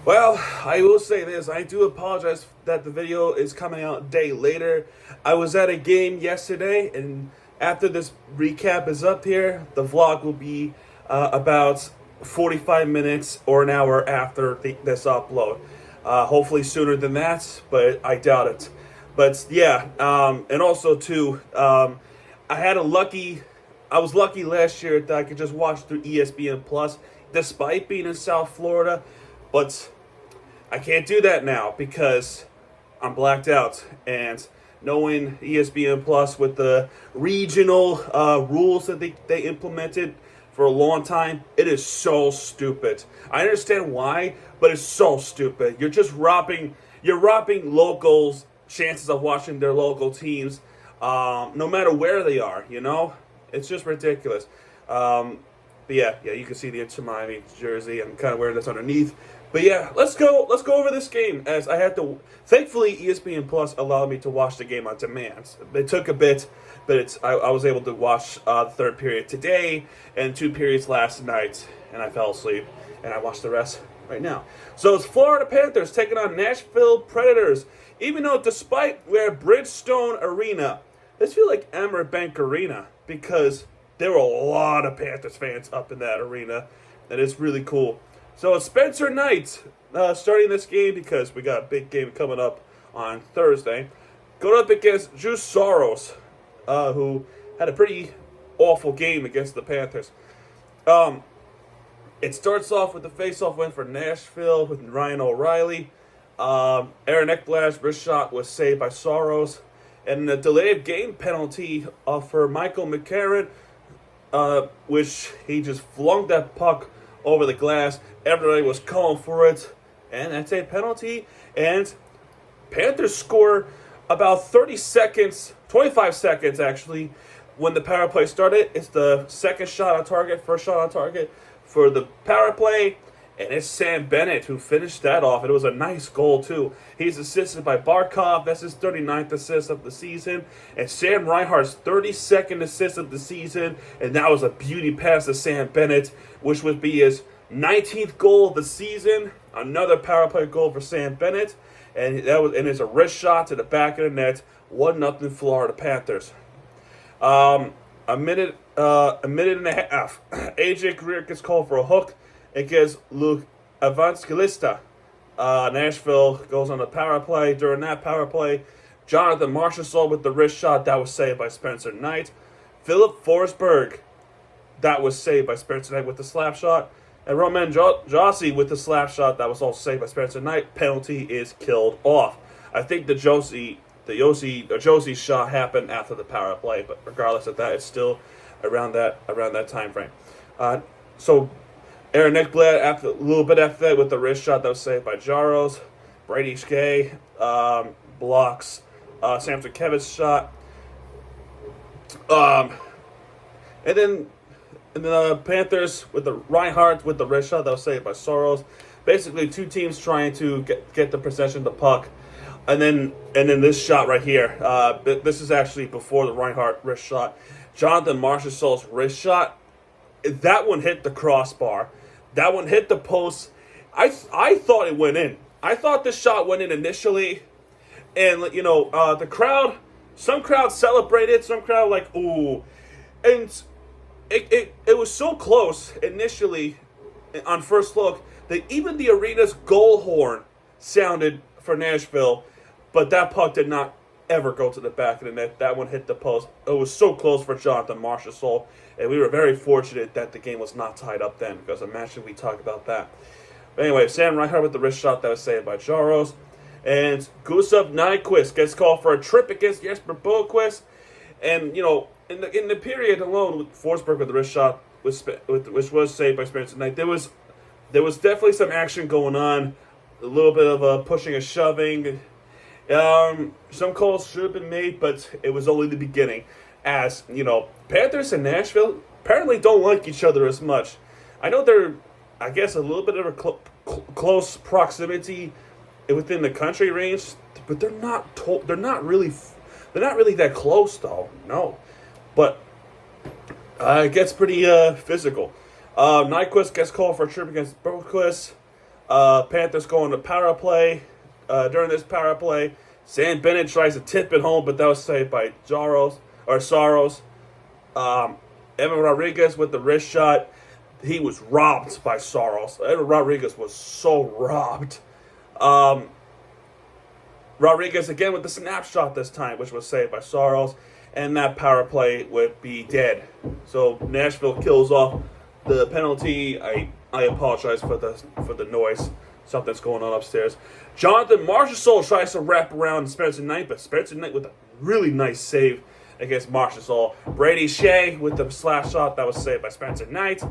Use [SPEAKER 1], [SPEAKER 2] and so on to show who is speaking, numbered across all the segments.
[SPEAKER 1] Well, I will say this. I do apologize that the video is coming out a day later. I was at a game yesterday, and after this recap is up here, the vlog will be about 45 minutes or an hour after this upload. Hopefully sooner than that, but I doubt it. But yeah, and also too, I had a lucky. I was lucky last year that I could just watch through ESPN Plus, despite being in South Florida. But I can't do that now because I'm blacked out. And knowing ESPN Plus with the regional rules that they implemented for a long time, it is so stupid. I understand why, but it's so stupid. You're robbing locals chances of watching their local teams, no matter where they are. It's just ridiculous. But yeah, you can see the Inter Miami jersey. I'm kind of wearing this underneath. But yeah, let's go over this game. As I had to, thankfully, ESPN Plus allowed me to watch the game on demand. It took a bit, but I was able to watch the third period today and two periods last night, and I fell asleep, and I watched the rest right now. So it's Florida Panthers taking on Nashville Predators. Even though, despite we're at Bridgestone Arena, this feels like Emirates Bank Arena because there were a lot of Panthers fans up in that arena, and it's really cool. So it's Spencer Knight starting this game because we got a big game coming up on Thursday. Going up against Drew Soros, who had a pretty awful game against the Panthers. It starts off with the face-off win for Nashville with Ryan O'Reilly. Aaron Ekblad's wrist shot was saved by Soros. And a delayed game penalty for Michael McCarron, which he just flung that puck over the glass. Everybody was calling for it. And that's a penalty. And Panthers score about 30 seconds, 25 seconds actually, when the power play started. It's the second shot on target, first shot on target for the power play. And it's Sam Bennett who finished that off. It was a nice goal, too. He's assisted by Barkov. That's his 39th assist of the season. And Sam Reinhart's 32nd assist of the season. And that was a beauty pass to Sam Bennett, which would be his 19th goal of the season. Another power play goal for Sam Bennett. And it's a wrist shot to the back of the net. 1-0 Florida Panthers. A minute and a half. AJ Greer gets called for a hook against Luke Evangelista. Nashville goes on the power play. During that power play, Jonathan Marchessault with the wrist shot. That was saved by Spencer Knight. Philip Forsberg. That was saved by Spencer Knight with the slap shot. And Roman Josi with the slap shot. That was also saved by Spencer Knight. Penalty is killed off. I think the Josi shot happened after the power play, but regardless of that, it's still around that time frame. So Aaron Ekblad, a little bit after that, with the wrist shot that was saved by Jaros. Brady Skay blocks Samson Kevin's shot. And then the Panthers with the Reinhardt with the wrist shot that was saved by Soros. Basically, two teams trying to get the possession of the puck. And then this shot right here. This is actually before the Reinhardt wrist shot. Jonathan Marchessault's wrist shot. That one hit the crossbar. That one hit the post. I thought it went in. I thought the shot went in initially. And, the crowd, some crowd celebrated. Some crowd like, ooh. And it was so close initially on first look that even the arena's goal horn sounded for Nashville. But that puck did not ever go to the back of the net. That one hit the post. It was so close for Jonathan Marchessault, and we were very fortunate that the game was not tied up then, because imagine we talk about that. But anyway, Sam Reinhart with the wrist shot that was saved by Jaros, and Gustav Nyquist gets called for a trip against Jesper Boquist, and in the period alone with Forsberg with the wrist shot, which was saved by Spencer Knight, there was definitely some action going on, a little bit of pushing and shoving. Some calls should have been made, but it was only the beginning. As, Panthers and Nashville apparently don't like each other as much. I know they're, I guess, a little bit of a close proximity within the country range, but they're not really that close, though. No. But it gets pretty physical. Nyquist gets called for a trip against Boquist. Panthers go on the power play. During this power play, Sam Bennett tries to tip it home, but that was saved by Saros. Evan Rodriguez with the wrist shot. He was robbed by Saros. Evan Rodriguez was so robbed. Rodriguez again with the snapshot this time, which was saved by Saros, and that power play would be dead. So Nashville kills off the penalty. I apologize for the noise. Something's going on upstairs. Jonathan Marchessault tries to wrap around Spencer Knight, but Spencer Knight with a really nice save against Marchessault. Brady Shea with the slap shot that was saved by Spencer Knight.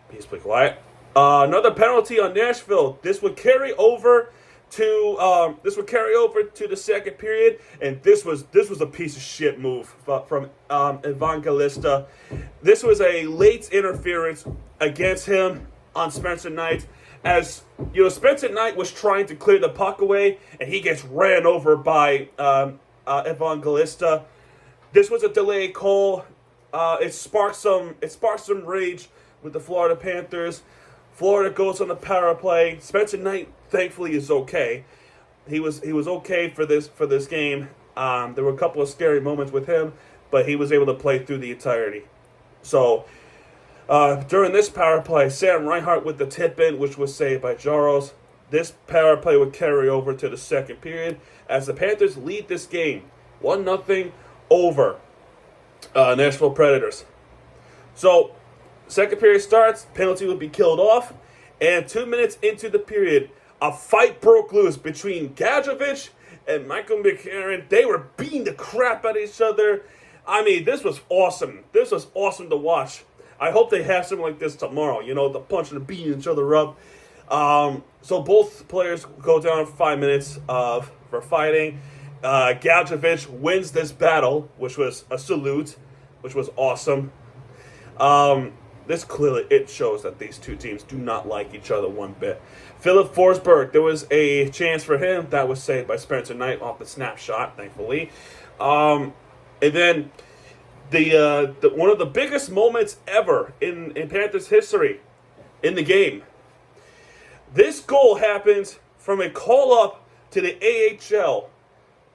[SPEAKER 1] Please be quiet. Another penalty on Nashville. This would carry over to the second period, and this was a piece of shit move from Evangelista. This was a late interference against him on Spencer Knight. As you know, Spencer Knight was trying to clear the puck away, and he gets ran over by Evangelista. This was a delayed call. It sparked some rage with the Florida Panthers. Florida goes on the power play. Spencer Knight, thankfully, is okay. He was okay for this game. There were a couple of scary moments with him, but he was able to play through the entirety. So during this power play, Sam Reinhart with the tip-in, which was saved by Jaros. This power play would carry over to the second period as the Panthers lead this game 1-0 over Nashville Predators. So second period starts, penalty would be killed off, and 2 minutes into the period, a fight broke loose between Gadjovich and Michael McCarron. They were beating the crap out of each other. I mean, this was awesome. This was awesome to watch. I hope they have something like this tomorrow, the punching and beating each other up. So both players go down for 5 minutes for fighting. Gadjovich wins this battle, which was a salute, which was awesome. This clearly, it shows that these two teams do not like each other one bit. Philip Forsberg, there was a chance for him that was saved by Spencer Knight off the snapshot, thankfully. And then the one of the biggest moments ever in Panthers history in the game. This goal happens from a call-up to the AHL.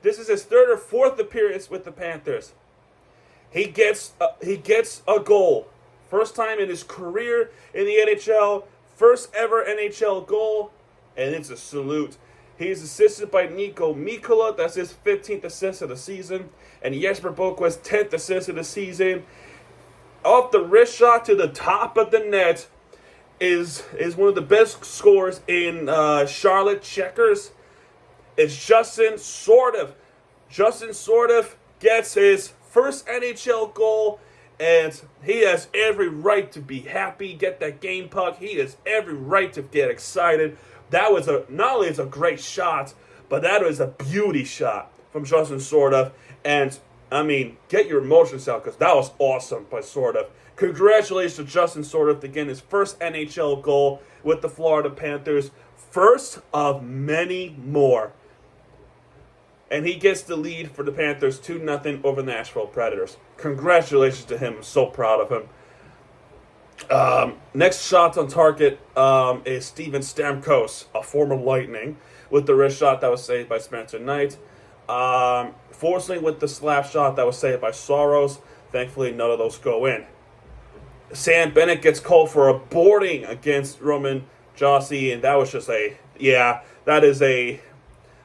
[SPEAKER 1] This is his third or fourth appearance with the Panthers. He gets a goal. First time in his career in the NHL. First ever NHL goal. And it's a salute. He's assisted by Nico Mikkola. That's his 15th assist of the season. And Jesper Boquist's 10th assist of the season. Off the wrist shot to the top of the net is one of the best scorers in Charlotte checkers. It's Justin Sordev. Justin Sordev gets his first NHL goal, and he has every right to be happy, get that game puck. He has every right to get excited. That was not only is a great shot, but that was a beauty shot from Justin Sordev. And, I mean, get your emotions out, because that was awesome by Sordev. Congratulations to Justin Sordev to get his first NHL goal with the Florida Panthers. First of many more. And he gets the lead for the Panthers 2-0 over Nashville Predators. Congratulations to him. I'm so proud of him. Next shot on target is Steven Stamkos, a former Lightning, with the wrist shot that was saved by Spencer Knight. Forsling with the slap shot that was saved by Saros. Thankfully, none of those go in. Sam Bennett gets called for a boarding against Roman Josi, and that was just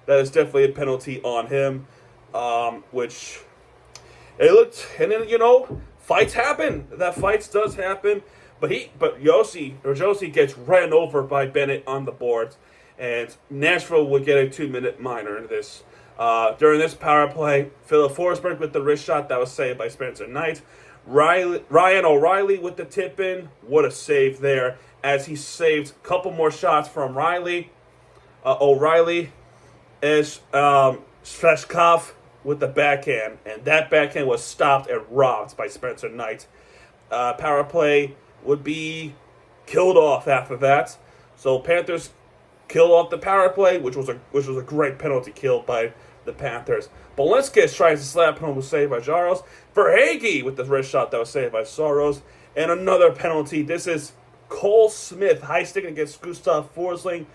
[SPEAKER 1] that is definitely a penalty on him, which it looked, and then, fights happen. That fights does happen, but Josi gets ran over by Bennett on the boards, and Nashville would get a 2-minute minor in this. During this power play, Philip Forsberg with the wrist shot that was saved by Spencer Knight. Ryan O'Reilly with the tip-in. What a save there, as he saved a couple more shots from O'Reilly is Sveshkov with the backhand, and that backhand was stopped and robbed by Spencer Knight. Power play would be killed off after that. So Panthers kill off the power play, which was a great penalty kill by the Panthers. Bolinskis tries to slap home, was saved by Jaros. Verhaeghe with the wrist shot that was saved by Saros. And another penalty. This is Cole Smith high sticking against Gustav Forsling.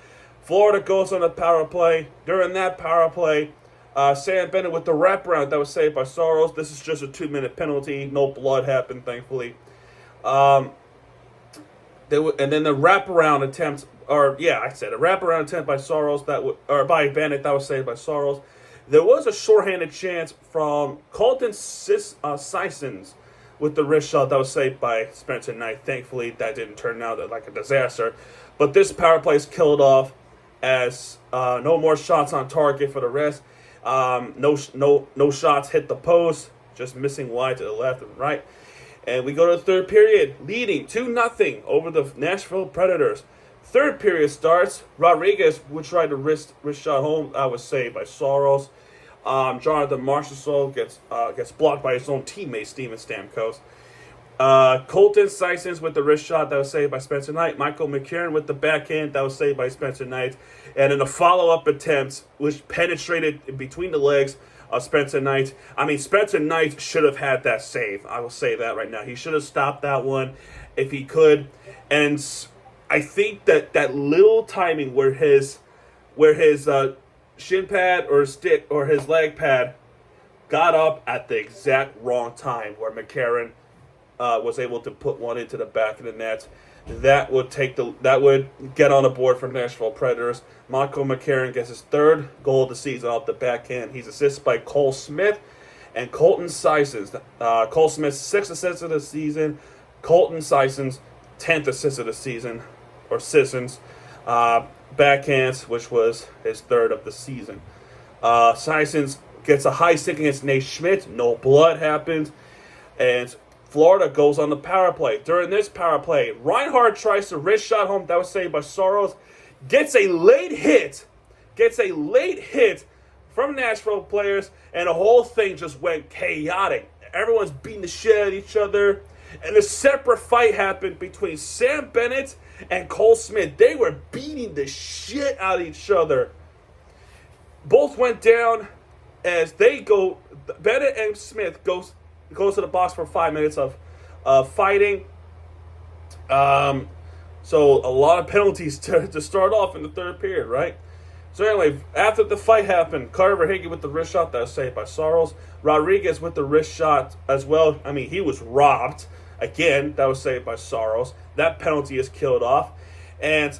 [SPEAKER 1] Florida goes on the power play. During that power play, Sam Bennett with the wraparound that was saved by Soros. This is just a 2-minute penalty. No blood happened, thankfully. And then the wraparound attempt, a wraparound attempt by Soros by Bennett that was saved by Soros. There was a shorthanded chance from Colton Sissons with the wrist shot that was saved by Spencer Knight. Thankfully, that didn't turn out like a disaster. But this power play is killed off as no more shots on target for the rest. No shots hit the post, just missing wide to the left and right. And we go to the third period, leading 2-0 over the Nashville Predators. Third period starts. Rodriguez would try to wrist shot home. Was saved by Soros. Jonathan Marchessault gets blocked by his own teammate, Steven Stamkos. Colton Sissons with the wrist shot that was saved by Spencer Knight. Michael McCarron with the backhand that was saved by Spencer Knight. And in a follow-up attempt, which penetrated between the legs of Spencer Knight. I mean, Spencer Knight should have had that save. I will say that right now. He should have stopped that one if he could. And I think that little timing where his shin pad or stick or his leg pad got up at the exact wrong time, where McCarron was able to put one into the back of the net. That would get on the board for Nashville Predators. Michael McCarron gets his third goal of the season off the backhand. He's assisted by Cole Smith and Colton Sissons. Cole Smith's 6th assist of the season. Colton Sissons' 10th assist of the season, or Sissons. Backhands, which was his 3rd of the season. Sissons gets a high stick against Nate Schmidt. No blood happens. And Florida goes on the power play. During this power play, Reinhart tries to wrist shot home. That was saved by Soros. Gets a late hit from Nashville players, and the whole thing just went chaotic. Everyone's beating the shit out of each other. And a separate fight happened between Sam Bennett and Cole Smith. They were beating the shit out of each other. Both went down as they go. Bennett and Smith goes to the box for 5 minutes of fighting. So a lot of penalties to start off in the third period, right? So anyway, after the fight happened, Carter Verhaeghe with the wrist shot that was saved by Soros. Rodriguez with the wrist shot as well. I mean, he was robbed. Again, that was saved by Soros. That penalty is killed off. And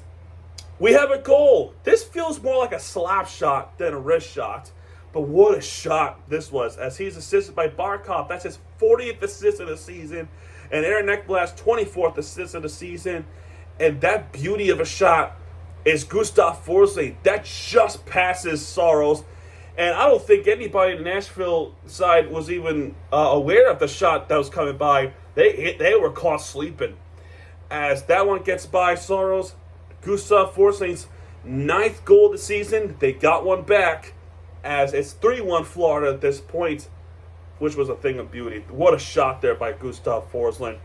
[SPEAKER 1] we have a goal. This feels more like a slap shot than a wrist shot. But what a shot this was, as he's assisted by Barkov. That's his 40th assist of the season. And Aaron Ekblad's 24th assist of the season. And that beauty of a shot is Gustav Forsling. That just passes Soros. And I don't think anybody in the Nashville side was even aware of the shot that was coming by. They were caught sleeping. As that one gets by Soros, Gustav Forsling's 9th goal of the season. They got one back, as it's 3-1 Florida at this point, which was a thing of beauty. What a shot there by Gustav Forsling.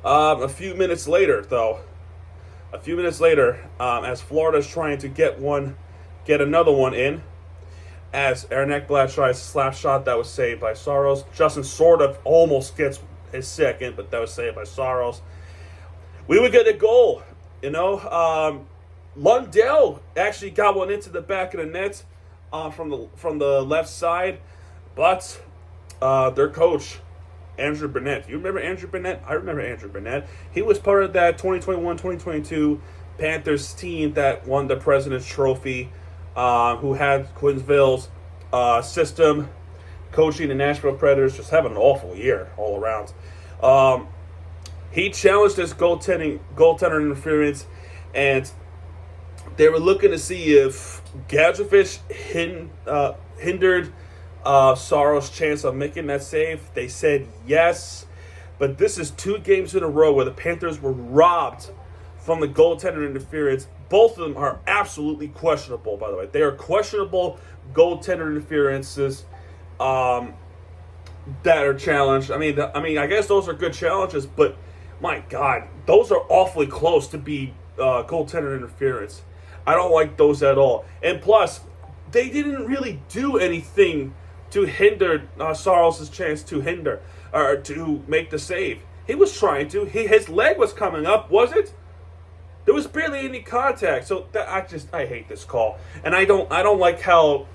[SPEAKER 1] A few minutes later, as Florida's trying to get another one in, as Aaron Ekblad tries a slap shot that was saved by Soros. Justin sort of almost gets his second, but that was saved by Soros. We would get a goal, Lundell actually got one into the back of the net from the left side, but their coach, Andrew Burnett. You remember Andrew Burnett? I remember Andrew Burnett. He was part of that 2021-2022 Panthers team that won the President's Trophy, who had Quinnville's system, coaching the Nashville Predators, just having an awful year all around. He challenged this goaltender interference, and they were looking to see if Gadjevich hindered Soros' chance of making that save. They said yes, but this is 2 games in a row where the Panthers were robbed from the goaltender interference. Both of them are absolutely questionable, by the way. They are questionable goaltender interferences that are challenged. I mean, I guess those are good challenges, but my God, those are awfully close to be goaltender interference. I don't like those at all. And plus, they didn't really do anything to hinder Soros' chance to make the save. He was trying to. His leg was coming up, was it? There was barely any contact. So I hate this call, and I don't like how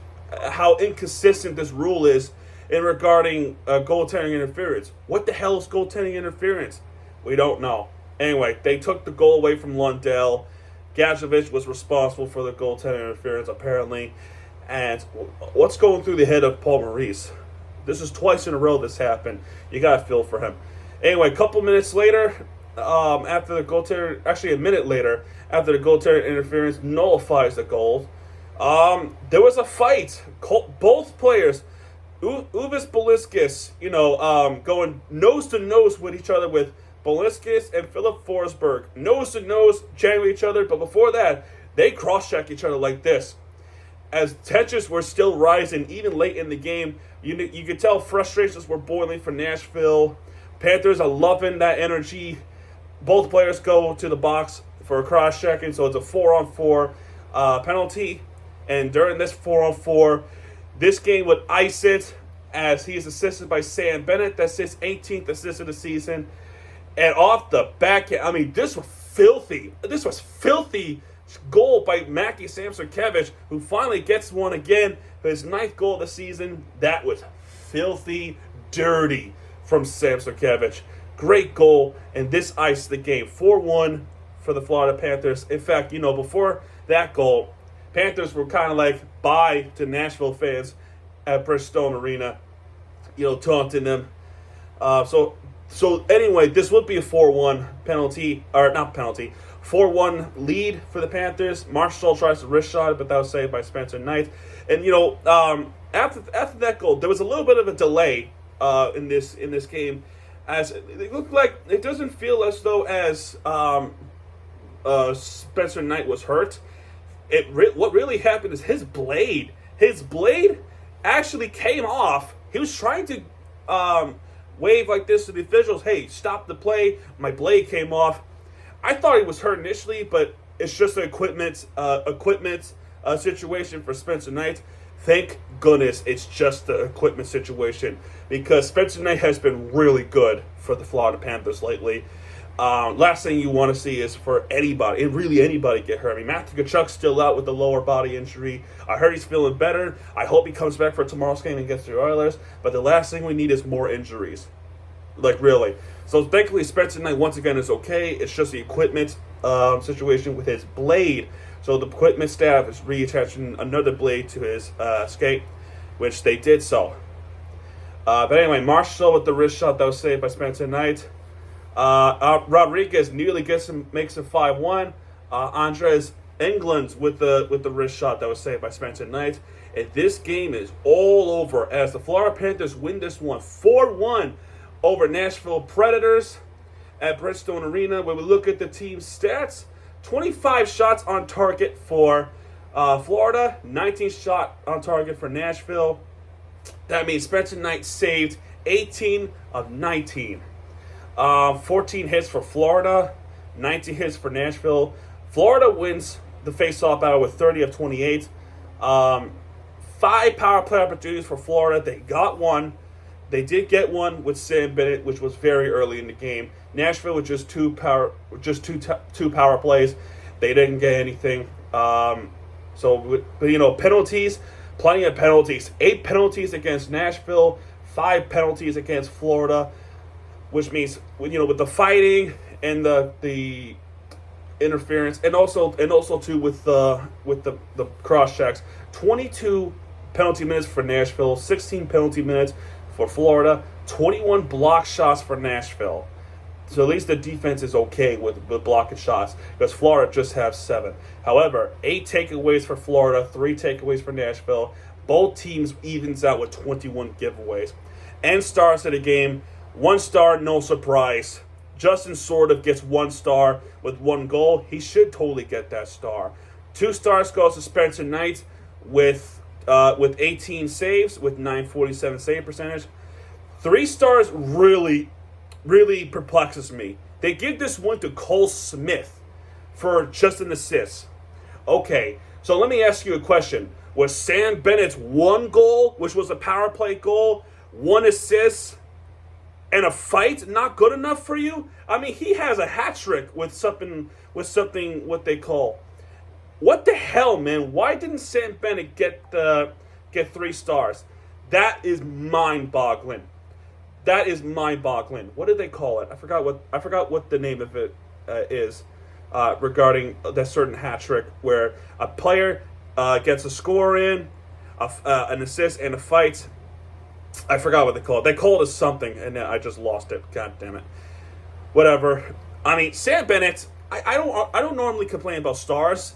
[SPEAKER 1] inconsistent this rule is in regarding goaltending interference. What the hell is goaltending interference? We don't know. Anyway, they took the goal away from Lundell. Gadjevich was responsible for the goaltending interference, apparently. And what's going through the head of Paul Maurice? This is twice in a row this happened. You got to feel for him. Anyway, a couple minutes later, after the goaltender, actually a minute later, after the goaltender interference nullifies the goal, there was a fight. Both players, Uvis Beliskis, going nose to nose with each other with Beliskis and Philip Forsberg. Nose to nose, chatting with each other, but before that, they cross-check each other like this. As tensions were still rising, even late in the game, you could tell frustrations were boiling for Nashville. Panthers are loving that energy. Both players go to the box for a cross-checking, so it's a 4-on-4 penalty. And during this 4-on-4, this game would ice it as he is assisted by Sam Bennett. That's his 18th assist of the season. And off the backhand, I mean, this was filthy. This was filthy goal by Mackie Samsonkiewicz, who finally gets one again for his 9th goal of the season. That was filthy dirty from Samsonkiewicz. Great goal, and this iced the game. 4-1 for the Florida Panthers. In fact, before that goal, Panthers were kind of like bye to Nashville fans at Bridgestone Arena, taunting them. So anyway, this would be a 4-1 penalty, or not penalty, 4-1 lead for the Panthers. Marshall tries to wrist shot, but that was saved by Spencer Knight. And after that goal, there was a little bit of a delay in this game, as it looked like it doesn't feel as though as Spencer Knight was hurt. What really happened is his blade actually came off. He was trying to wave like this to the officials, hey, stop the play. My blade came off. I thought he was hurt initially, but it's just an equipment situation for Spencer Knight. Thank goodness it's just the equipment situation, because Spencer Knight has been really good for the Florida Panthers lately. Last thing you want to see is for anybody get hurt. I mean, Matthew Tkachuk's still out with the lower body injury. I heard he's feeling better. I hope he comes back for tomorrow's game against the Oilers. But the last thing we need is more injuries. Like, really. So, thankfully, Spencer Knight, once again, is okay. It's just the equipment situation with his blade. So, the equipment staff is reattaching another blade to his skate, which they did so. But anyway, Marshall with the wrist shot that was saved by Spencer Knight. Rodriguez nearly makes it 5-1. Andres England with the wrist shot that was saved by Spencer Knight. And this game is all over as the Florida Panthers win this one 4-1 over Nashville Predators at Bridgestone Arena. When we look at the team's stats, 25 shots on target for Florida, 19 shot on target for Nashville. That means Spencer Knight saved 18 of 19. 14 hits for Florida, 19 hits for Nashville. Florida wins the face-off battle with 30 of 28. 5 power play opportunities for Florida. They got one. They did get one with Sam Bennett, which was very early in the game. Nashville with just two power plays. They didn't get anything. Penalties, plenty of penalties. 8 penalties against Nashville, 5 penalties against Florida, which means with the fighting and the interference, and also too with the cross checks. 22 penalty minutes for Nashville, 16 penalty minutes for Florida, 21 block shots for Nashville. So at least the defense is okay with blocking shots, because Florida just have 7. However, 8 takeaways for Florida, 3 takeaways for Nashville. Both teams evens out with 21 giveaways. And stars of the game, 1 star, no surprise. Justin sort of gets 1 star with 1 goal. He should totally get that star. 2 stars goes to Spencer Knight with 18 saves, with 947 save percentage. 3 stars really perplexes me. They give this one to Cole Smith for just an assist. Okay, so let me ask you a question. Was Sam Bennett's 1 goal, which was a power play goal, 1 assist, and a fight not good enough for you? I mean, he has a hat trick with something what they call. What the hell, man? Why didn't Sam Bennett get 3 stars? That is mind-boggling. That is mind-boggling. What did they call it? I forgot what the name of it is regarding that certain hat trick where a player gets a score in, an assist, and a fight. I forgot what they call it. They called it something, and I just lost it. God damn it. Whatever. I mean, Sam Bennett. I don't normally complain about stars,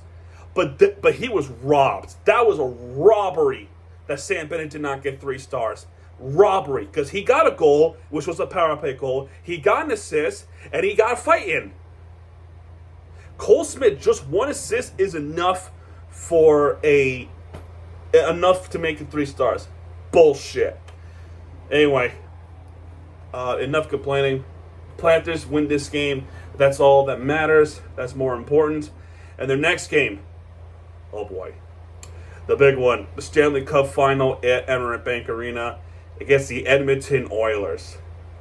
[SPEAKER 1] but he was robbed. That was a robbery that Sam Bennett did not get 3 stars. Robbery, because he got a goal, which was a power play goal. He got an assist, and he got a fight in. Cole Smith, just 1 assist is enough enough to make it 3 stars. Bullshit. Anyway, enough complaining. Panthers win this game. That's all that matters. That's more important. And their next game, oh boy, the big one, the Stanley Cup Final at Emirates Bank Arena against the Edmonton Oilers.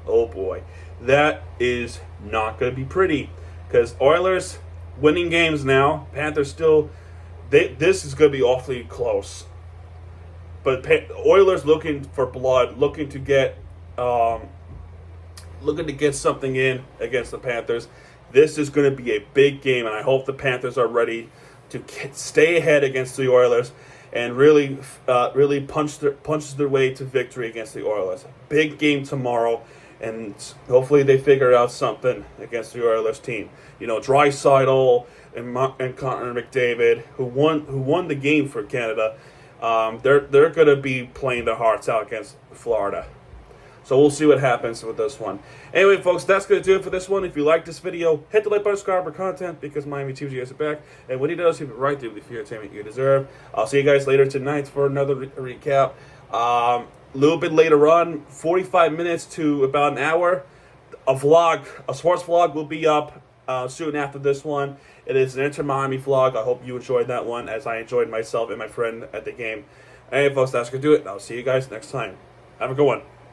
[SPEAKER 1] Oh boy, that is not going to be pretty because Oilers winning games now. Panthers still. This is going to be awfully close. But Oilers looking for blood, looking to get something in against the Panthers. This is going to be a big game, and I hope the Panthers are ready to stay ahead against the Oilers and really punch their way to victory against the Oilers. Big game tomorrow, and hopefully they figure out something against the Oilers team. You know, Draisaitl and Connor McDavid, who won the game for Canada. They're going to be playing their hearts out against Florida. So we'll see what happens with this one. Anyway, folks, that's going to do it for this one. If you like this video, hit the like button, subscribe for content, because Miami Teams, you guys are back. And when he does, he'll be right there with the entertainment you deserve. I'll see you guys later tonight for another recap. A little bit later on, 45 minutes to about an hour, a sports vlog will be up soon after this one. It is an Inter Miami vlog. I hope you enjoyed that one as I enjoyed myself and my friend at the game. Anyway, folks, that's going to do it. I'll see you guys next time. Have a good one.